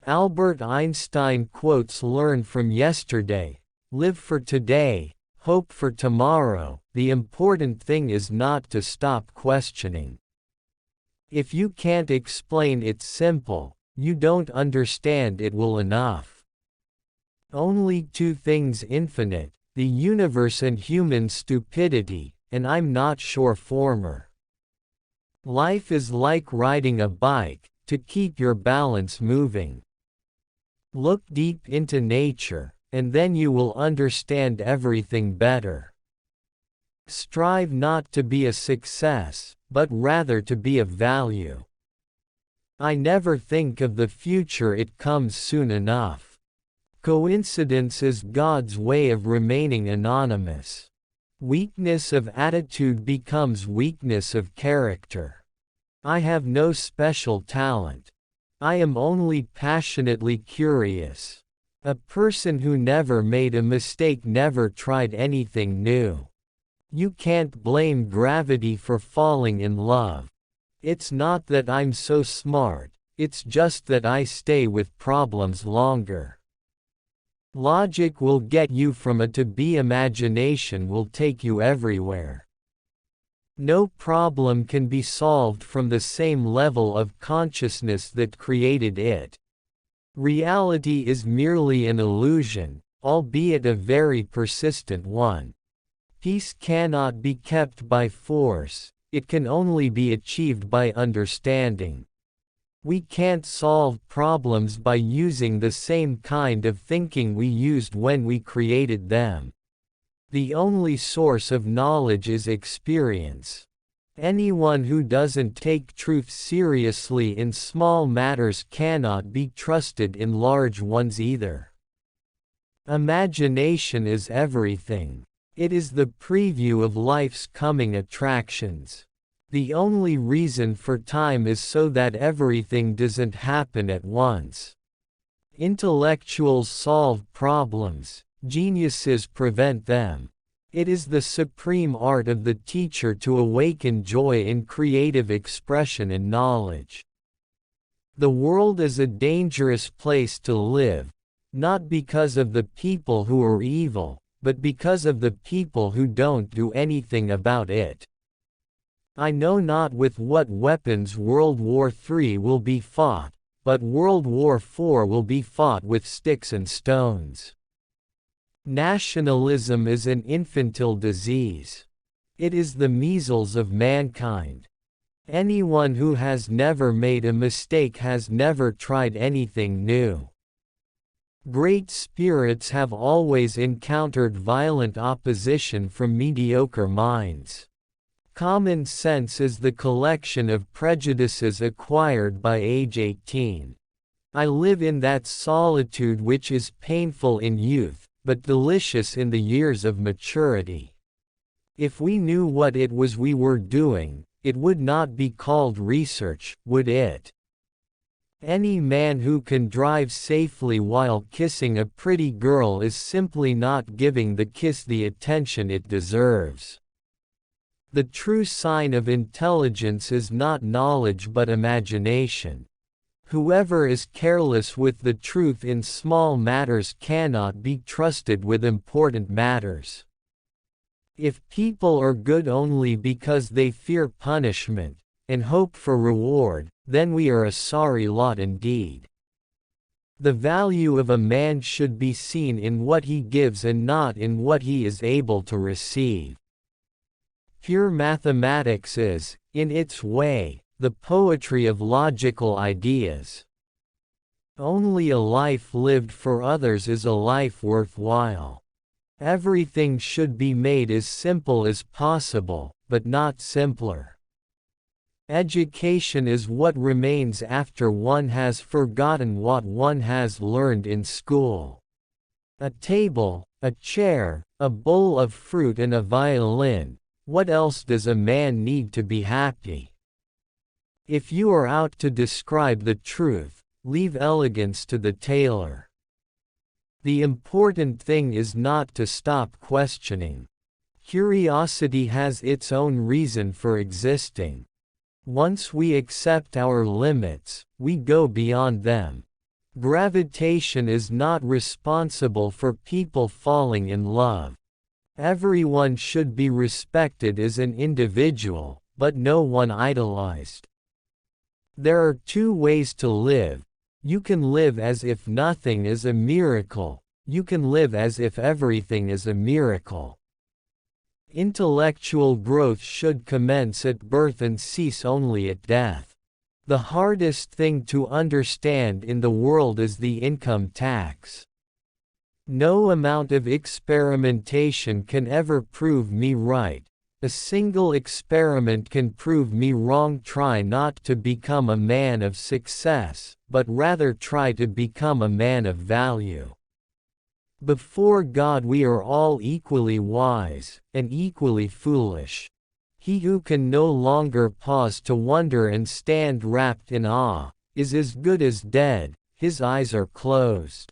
Albert Einstein quotes: "Learn from yesterday, live for today, hope for tomorrow. The important thing is not to stop questioning. If you can't explain it simple, you don't understand it well enough. Only two things infinite, the universe and human stupidity, and I'm not sure former. Life is like riding a bike, to keep your balance moving. Look deep into nature, and then you will understand everything better. Strive not to be a success, but rather to be of value. I never think of the future, it comes soon enough. Coincidence is God's way of remaining anonymous. Weakness of attitude becomes weakness of character. I have no special talent. I am only passionately curious. A person who never made a mistake never tried anything new. You can't blame gravity for falling in love. It's not that I'm so smart, it's just that I stay with problems longer. Logic will get you from A to B, imagination will take you everywhere. No problem can be solved from the same level of consciousness that created it. Reality is merely an illusion, albeit a very persistent one. Peace cannot be kept by force, it can only be achieved by understanding. We can't solve problems by using the same kind of thinking we used when we created them. The only source of knowledge is experience. Anyone who doesn't take truth seriously in small matters cannot be trusted in large ones either. Imagination is everything. It is the preview of life's coming attractions. The only reason for time is so that everything doesn't happen at once. Intellectuals solve problems, geniuses prevent them. It is the supreme art of the teacher to awaken joy in creative expression and knowledge. The world is a dangerous place to live, not because of the people who are evil, but because of the people who don't do anything about it. I know not with what weapons World War III will be fought, but World War IV will be fought with sticks and stones. Nationalism is an infantile disease. It is the measles of mankind. Anyone who has never made a mistake has never tried anything new. Great spirits have always encountered violent opposition from mediocre minds. Common sense is the collection of prejudices acquired by age 18. I live in that solitude which is painful in youth, but delicious in the years of maturity. If we knew what it was we were doing, it would not be called research, would it? Any man who can drive safely while kissing a pretty girl is simply not giving the kiss the attention it deserves. The true sign of intelligence is not knowledge but imagination. Whoever is careless with the truth in small matters cannot be trusted with important matters. If people are good only because they fear punishment, and hope for reward, then we are a sorry lot indeed. The value of a man should be seen in what he gives and not in what he is able to receive. Pure mathematics is, in its way, the poetry of logical ideas. Only a life lived for others is a life worthwhile. Everything should be made as simple as possible, but not simpler. Education is what remains after one has forgotten what one has learned in school. A table, a chair, a bowl of fruit and a violin. What else does a man need to be happy? If you are out to describe the truth, leave elegance to the tailor. The important thing is not to stop questioning. Curiosity has its own reason for existing. Once we accept our limits, we go beyond them. Gravitation is not responsible for people falling in love. Everyone should be respected as an individual, but no one idolized. There are two ways to live. You can live as if nothing is a miracle. You can live as if everything is a miracle. Intellectual growth should commence at birth and cease only at death. The hardest thing to understand in the world is the income tax. No amount of experimentation can ever prove me right. A single experiment can prove me wrong. Try not to become a man of success, but rather try to become a man of value. Before God we are all equally wise, and equally foolish. He who can no longer pause to wonder and stand wrapped in awe, is as good as dead, his eyes are closed.